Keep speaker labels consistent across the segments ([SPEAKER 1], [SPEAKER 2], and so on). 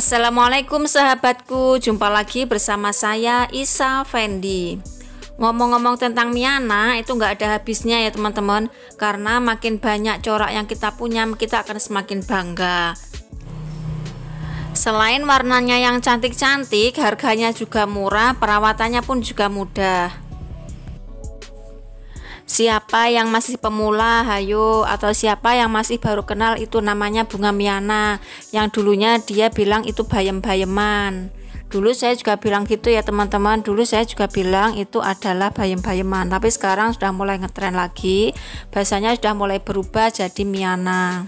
[SPEAKER 1] Assalamualaikum sahabatku, jumpa lagi bersama saya Isa Fendi. Ngomong-ngomong tentang Miana itu nggak ada habisnya ya teman-teman, karena makin banyak corak yang kita punya kita akan semakin bangga. Selain warnanya yang cantik-cantik, harganya juga murah, perawatannya pun juga mudah. Siapa yang masih pemula, hayo, atau siapa yang masih baru kenal, itu namanya bunga Miana. Yang dulunya dia bilang itu bayem-bayeman. Dulu saya juga bilang gitu ya teman-teman. Dulu saya juga bilang itu adalah bayem-bayeman. Tapi sekarang sudah mulai ngetren lagi. Bahasanya sudah mulai berubah jadi Miana.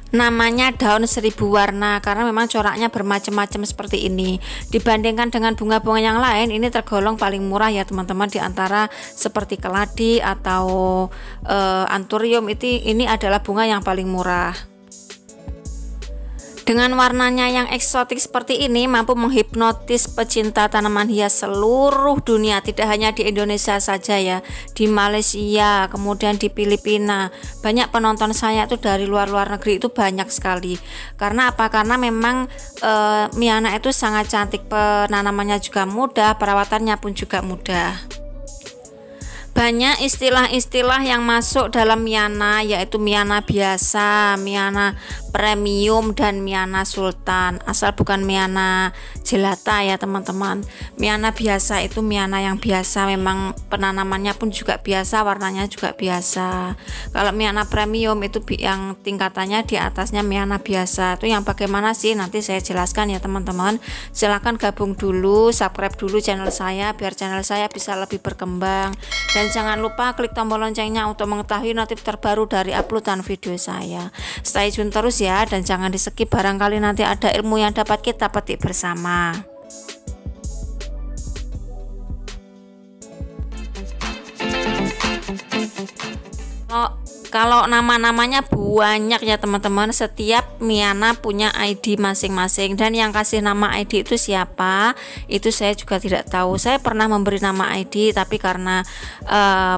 [SPEAKER 1] Namanya daun seribu warna karena memang coraknya bermacam-macam seperti ini. Dibandingkan dengan bunga-bunga yang lain, ini tergolong paling murah ya teman-teman, di antara seperti keladi atau anthurium. Ini adalah bunga yang paling murah. Dengan warnanya yang eksotik seperti ini mampu menghipnotis pecinta tanaman hias seluruh dunia, tidak hanya di Indonesia saja ya, di Malaysia, kemudian di Filipina. Banyak penonton saya itu dari luar negeri, itu banyak sekali. Karena apa? Karena memang Miana itu sangat cantik, penanamannya juga mudah, perawatannya pun juga mudah. Banyak istilah-istilah yang masuk dalam Miana, yaitu Miana biasa, Miana premium, dan Miana sultan. Asal bukan Miana jelata ya teman-teman. Miana biasa itu Miana yang biasa, memang penanamannya pun juga biasa, warnanya juga biasa. Kalau Miana premium itu yang tingkatannya di atasnya Miana biasa. Itu yang bagaimana sih, nanti saya jelaskan ya teman-teman. Silahkan gabung dulu, subscribe dulu channel saya biar channel saya bisa lebih berkembang. Dan jangan lupa klik tombol loncengnya untuk mengetahui notif terbaru dari uploadan video saya. Stay tune terus ya, dan jangan di skip, barangkali nanti ada ilmu yang dapat kita petik bersama. Kalau nama-namanya banyak ya teman-teman, setiap Miana punya ID masing-masing, dan yang kasih nama ID itu siapa itu saya juga tidak tahu. Saya pernah memberi nama ID, tapi karena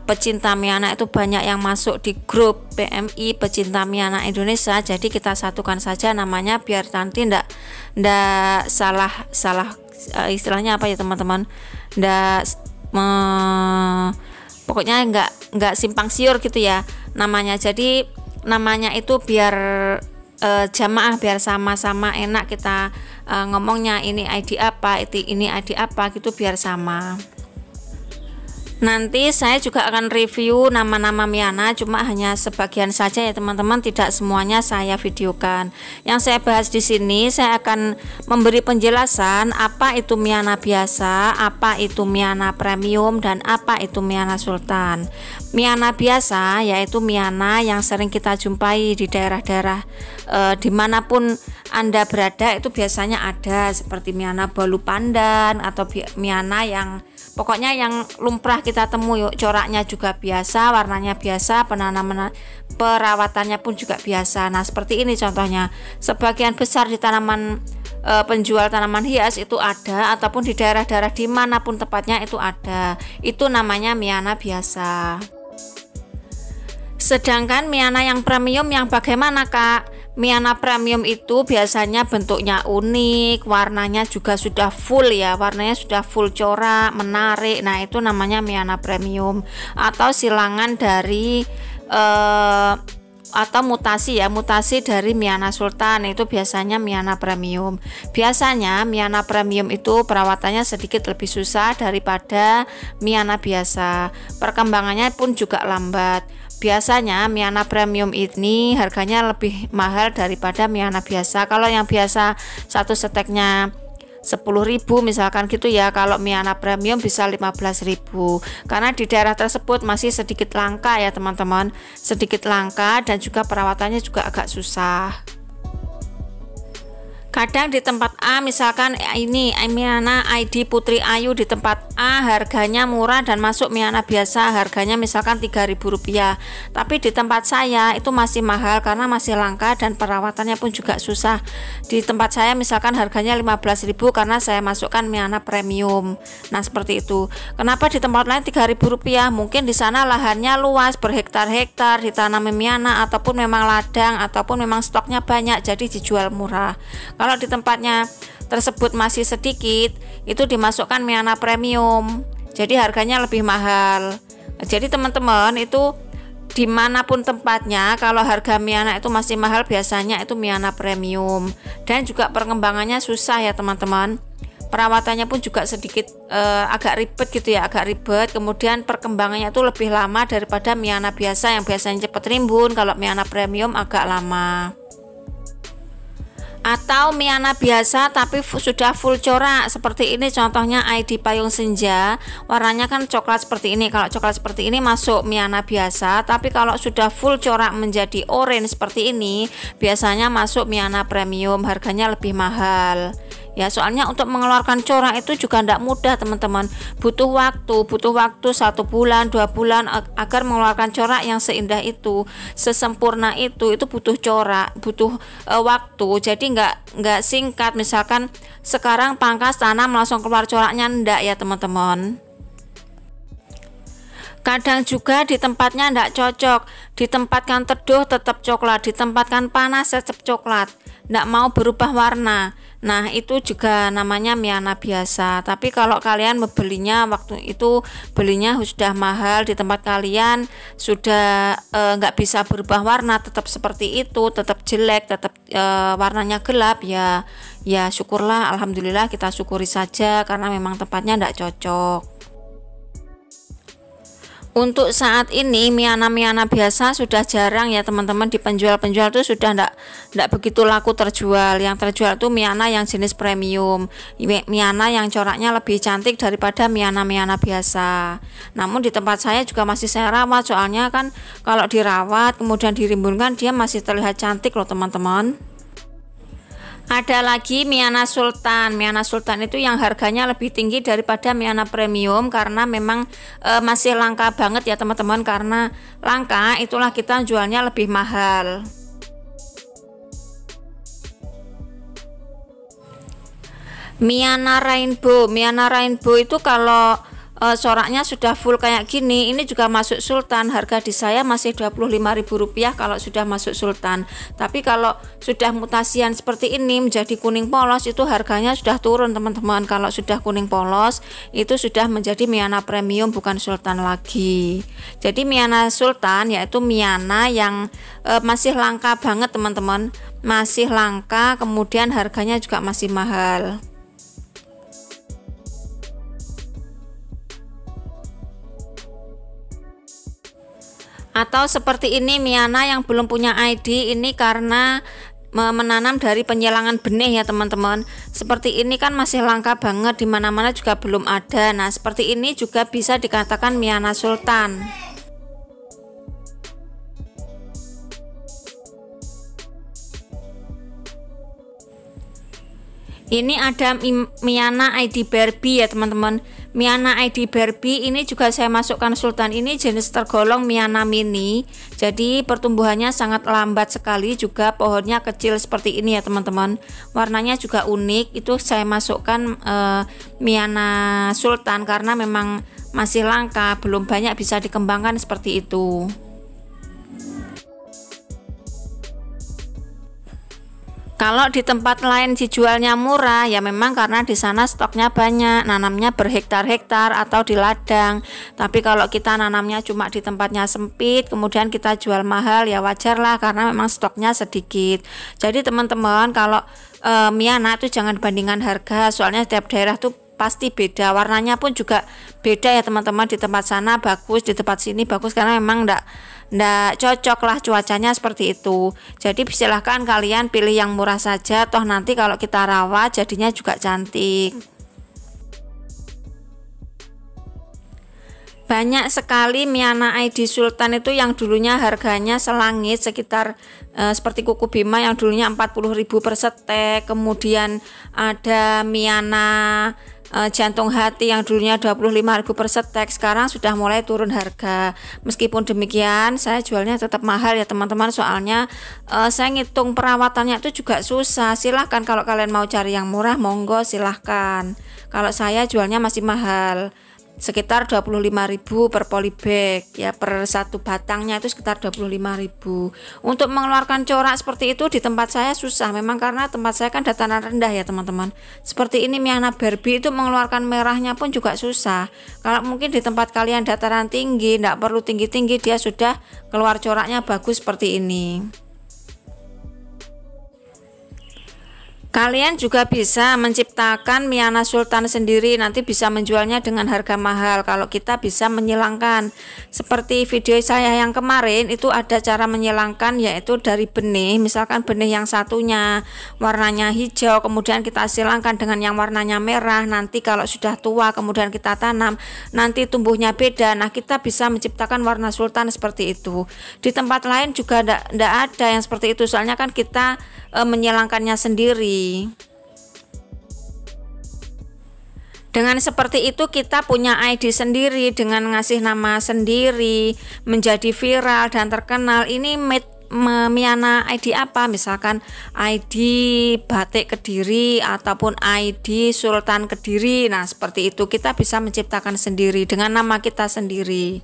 [SPEAKER 1] pecinta Miana itu banyak yang masuk di grup PMI pecinta Miana Indonesia, jadi kita satukan saja namanya biar nanti ndak salah istilahnya apa ya teman-teman, pokoknya nggak simpang siur gitu ya namanya. Jadi namanya itu biar jamaah, biar sama-sama enak kita ngomongnya, ini ID apa, ini ID apa gitu, biar sama. Nanti saya juga akan review nama-nama Miana, cuma hanya sebagian saja ya teman-teman, tidak semuanya saya videokan. Yang saya bahas di sini, saya akan memberi penjelasan apa itu Miana biasa, apa itu Miana premium, dan apa itu Miana sultan. Miana biasa yaitu Miana yang sering kita jumpai di daerah-daerah dimanapun Anda berada, itu biasanya ada, seperti Miana bolu pandan atau Miana yang pokoknya yang lumrah kita temui. Coraknya juga biasa, warnanya biasa, penanaman perawatannya pun juga biasa. Nah seperti ini contohnya. Sebagian besar di tanaman penjual tanaman hias itu ada, ataupun di daerah-daerah dimanapun tepatnya itu ada. Itu namanya Miana biasa. Sedangkan Miana yang premium yang bagaimana kak? Miana premium itu biasanya bentuknya unik, warnanya juga sudah full ya, warnanya sudah full corak, menarik. Nah itu namanya Miana premium, atau silangan dari atau mutasi ya, mutasi dari Miana sultan, itu biasanya Miana premium. Biasanya Miana premium itu perawatannya sedikit lebih susah daripada Miana biasa, perkembangannya pun juga lambat. Biasanya Miana premium ini harganya lebih mahal daripada Miana biasa. Kalau yang biasa satu steknya 10.000 misalkan gitu ya, kalau Miana premium bisa 15.000, karena di daerah tersebut masih sedikit langka ya teman-teman, sedikit langka, dan juga perawatannya juga agak susah. Kadang di tempat A misalkan ini Miana ID Putri Ayu, di tempat A harganya murah dan masuk Miana biasa harganya misalkan Rp3.000, tapi di tempat saya itu masih mahal karena masih langka dan perawatannya pun juga susah. Di tempat saya misalkan harganya Rp15.000 karena saya masukkan Miana premium. Nah seperti itu. Kenapa di tempat lain Rp3.000? Mungkin di sana lahannya luas berhektar-hektar ditanami Miana, ataupun memang ladang, ataupun memang stoknya banyak jadi dijual murah. Kalau di tempatnya tersebut masih sedikit, itu dimasukkan Miana premium, jadi harganya lebih mahal. Jadi teman-teman itu dimanapun tempatnya, kalau harga Miana itu masih mahal biasanya itu Miana premium. Dan juga perkembangannya susah ya teman-teman, perawatannya pun juga sedikit agak ribet gitu ya, agak ribet. Kemudian perkembangannya itu lebih lama daripada Miana biasa yang biasanya cepat rimbun. Kalau Miana premium agak lama. Atau Miana biasa tapi sudah full corak seperti ini, contohnya ID payung senja, warnanya kan coklat seperti ini. Kalau coklat seperti ini masuk Miana biasa, tapi kalau sudah full corak menjadi orange seperti ini biasanya masuk Miana premium, harganya lebih mahal. Ya soalnya untuk mengeluarkan corak itu juga tidak mudah teman-teman, butuh waktu 1 bulan 2 bulan agar mengeluarkan corak yang seindah itu, sesempurna itu butuh corak, butuh waktu. Jadi nggak singkat, misalkan sekarang pangkas tanam langsung keluar coraknya, enggak ya teman-teman. Kadang juga di tempatnya tidak cocok, ditempatkan teduh tetap coklat, ditempatkan panas tetap coklat, tidak mau berubah warna. Nah itu juga namanya Miana biasa. Tapi kalau kalian membelinya waktu itu belinya sudah mahal, di tempat kalian sudah nggak bisa berubah warna, tetap seperti itu, tetap jelek, tetap warnanya gelap, ya syukurlah, alhamdulillah, kita syukuri saja karena memang tempatnya tidak cocok. Untuk saat ini Miana biasa sudah jarang ya teman-teman, di penjual-penjual itu sudah enggak begitu laku terjual. Yang terjual itu Miana yang jenis premium, Miana yang coraknya lebih cantik daripada Miana biasa. Namun di tempat saya juga masih saya rawat, soalnya kan kalau dirawat kemudian dirimbunkan dia masih terlihat cantik loh teman-teman. Ada lagi Miana Sultan. Miana Sultan itu yang harganya lebih tinggi daripada Miana premium karena memang masih langka banget ya teman-teman. Karena langka itulah kita jualnya lebih mahal. Miana Rainbow itu kalau coraknya sudah full kayak gini, ini juga masuk Sultan. Harga di saya masih Rp25.000 kalau sudah masuk Sultan. Tapi kalau sudah mutasian seperti ini menjadi kuning polos, itu harganya sudah turun teman-teman. Kalau sudah kuning polos itu sudah menjadi Miana premium, bukan Sultan lagi. Jadi Miana Sultan yaitu Miana yang masih langka banget teman-teman, masih langka, kemudian harganya juga masih mahal. Atau seperti ini Miana yang belum punya ID, ini karena menanam dari penyilangan benih ya teman-teman. Seperti ini kan masih langka banget, dimana-mana juga belum ada. Nah seperti ini juga bisa dikatakan Miana Sultan. Ini ada Miana ID Barbie ya teman-teman. Miana ID Barbie ini juga saya masukkan Sultan. Ini jenis tergolong Miana mini, jadi pertumbuhannya sangat lambat sekali, juga pohonnya kecil seperti ini ya teman-teman. Warnanya juga unik. Itu saya masukkan Miana Sultan karena memang masih langka, belum banyak bisa dikembangkan seperti itu. Kalau di tempat lain dijualnya murah, ya memang karena di sana stoknya banyak, nanamnya berhektar-hektar atau di ladang. Tapi kalau kita nanamnya cuma di tempatnya sempit, kemudian kita jual mahal, ya wajar lah karena memang stoknya sedikit. Jadi teman-teman kalau Miana itu jangan bandingkan harga, soalnya setiap daerah tuh pasti beda, warnanya pun juga beda ya teman-teman. Di tempat sana bagus, di tempat sini bagus, karena memang ndak cocok lah cuacanya seperti itu. Jadi silahkan kalian pilih yang murah saja, toh nanti kalau kita rawat jadinya juga cantik. Banyak sekali Miana ID Sultan itu yang dulunya harganya selangit, sekitar seperti Kuku Bima yang dulunya 40.000 per setek. Kemudian ada Miana jantung hati yang dulunya 25.000 per setek sekarang sudah mulai turun harga. Meskipun demikian saya jualnya tetap mahal ya teman-teman, soalnya saya ngitung perawatannya itu juga susah. Silahkan kalau kalian mau cari yang murah monggo silahkan, kalau saya jualnya masih mahal, sekitar 25.000 per polybag ya, per satu batangnya itu sekitar 25.000. Untuk mengeluarkan corak seperti itu di tempat saya susah memang, karena tempat saya kan dataran rendah ya teman-teman. Seperti ini Miana Barbie itu mengeluarkan merahnya pun juga susah. Kalau mungkin di tempat kalian dataran tinggi, tidak perlu tinggi-tinggi, dia sudah keluar coraknya bagus seperti ini. Kalian juga bisa menciptakan Miana Sultan sendiri, nanti bisa menjualnya dengan harga mahal kalau kita bisa menyilangkan. Seperti video saya yang kemarin itu ada cara menyilangkan, yaitu dari benih. Misalkan benih yang satunya warnanya hijau, kemudian kita silangkan dengan yang warnanya merah. Nanti kalau sudah tua kemudian kita tanam, nanti tumbuhnya beda. Nah, kita bisa menciptakan warna sultan seperti itu. Di tempat lain juga tidak ada yang seperti itu, soalnya kan kita menyilangkannya sendiri. Dengan seperti itu kita punya ID sendiri, dengan ngasih nama sendiri, menjadi viral dan terkenal. Ini Miana ID apa? Misalkan ID Batik Kediri ataupun ID Sultan Kediri. Nah, seperti itu kita bisa menciptakan sendiri dengan nama kita sendiri.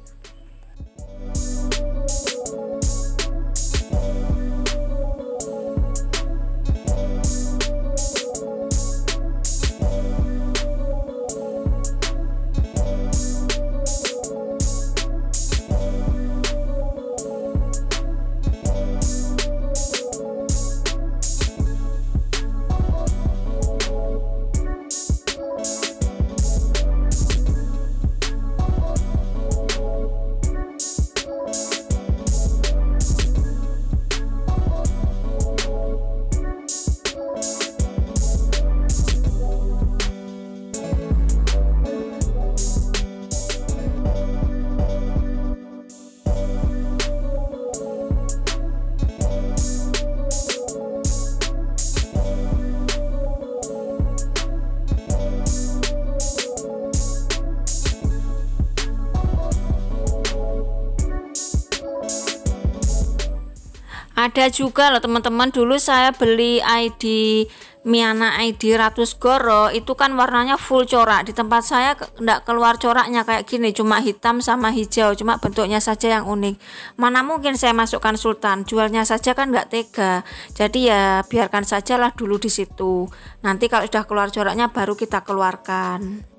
[SPEAKER 1] Ada juga loh teman-teman, dulu saya beli ID Miana ID Ratus Goro, itu kan warnanya full corak. Di tempat saya enggak keluar coraknya kayak gini, cuma hitam sama hijau, cuma bentuknya saja yang unik. Mana mungkin saya masukkan sultan, jualnya saja kan enggak tega. Jadi ya biarkan sajalah dulu di situ. Nanti kalau sudah keluar coraknya baru kita keluarkan.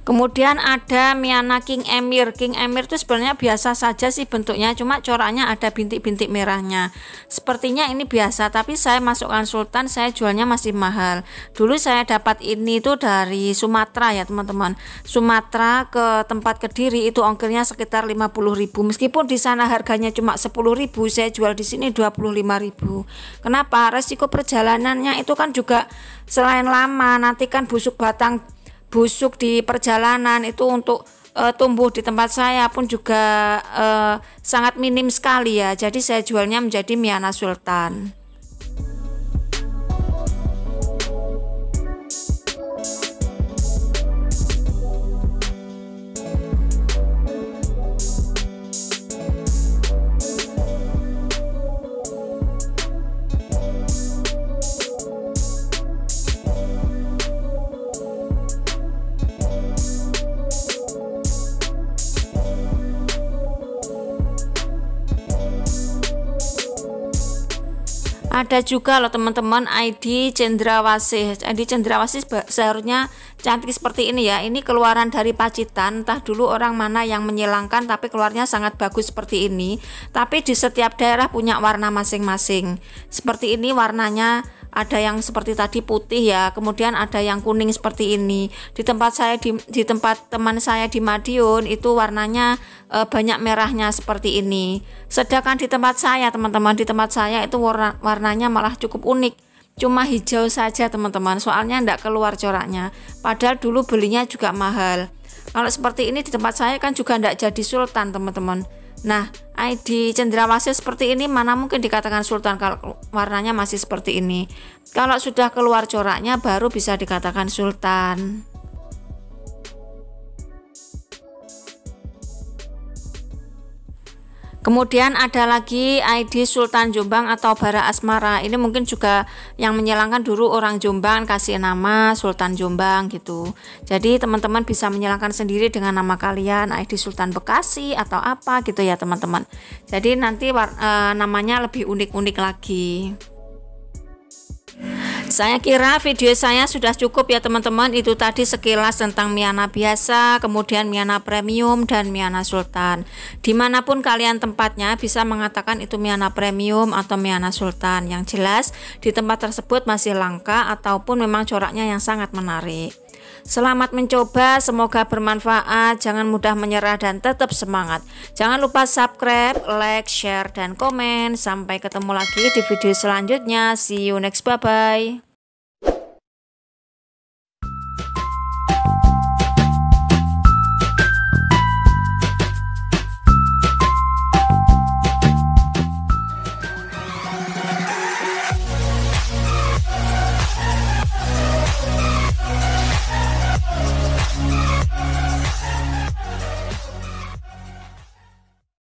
[SPEAKER 1] Kemudian ada Miana King Emir. King Emir itu sebenarnya biasa saja sih bentuknya, cuma coraknya ada bintik-bintik merahnya. Sepertinya ini biasa, tapi saya masukkan sultan, saya jualnya masih mahal. Dulu saya dapat ini tuh dari Sumatera ya teman-teman. Sumatera ke tempat Kediri itu ongkirnya sekitar 50.000. Meskipun di sana harganya cuma 10.000, saya jual di sini 25.000. Kenapa? Resiko perjalanannya itu kan juga selain lama, nanti kan busuk di perjalanan itu untuk tumbuh di tempat saya pun juga sangat minim sekali ya. Jadi saya jualnya menjadi Miana Sultan. Ada juga loh teman-teman ID Cendrawasih. ID Cendrawasih seharusnya cantik seperti ini ya. Ini keluaran dari Pacitan, entah dulu orang mana yang menyilangkan, tapi keluarnya sangat bagus seperti ini. Tapi di setiap daerah punya warna masing-masing. Seperti ini warnanya, ada yang seperti tadi putih ya, kemudian ada yang kuning seperti ini. Di tempat saya di tempat teman saya di Madiun itu warnanya banyak merahnya seperti ini. Sedangkan di tempat saya teman-teman, di tempat saya itu warnanya malah cukup unik. Cuma hijau saja teman-teman, soalnya enggak keluar coraknya. Padahal dulu belinya juga mahal. Kalau seperti ini di tempat saya kan juga enggak jadi sultan teman-teman. Nah, ID Cendrawasih seperti ini mana mungkin dikatakan sultan kalau warnanya masih seperti ini. Kalau sudah keluar coraknya baru bisa dikatakan sultan. Kemudian ada lagi ID Sultan Jombang atau Bara Asmara. Ini mungkin juga yang menyilangkan dulu orang Jombang kasih nama Sultan Jombang gitu. Jadi teman-teman bisa menyilangkan sendiri dengan nama kalian, ID Sultan Bekasi atau apa gitu ya teman-teman. Jadi nanti namanya lebih unik-unik lagi. Saya kira video saya sudah cukup ya teman-teman. Itu tadi sekilas tentang Miana biasa, kemudian Miana premium dan Miana sultan. Dimanapun kalian tempatnya bisa mengatakan itu Miana premium atau Miana sultan. Yang jelas di tempat tersebut masih langka ataupun memang coraknya yang sangat menarik. Selamat mencoba, semoga bermanfaat. Jangan mudah menyerah dan tetap semangat. Jangan lupa subscribe, like, share, dan komen. Sampai ketemu lagi di video selanjutnya. See you next, bye-bye.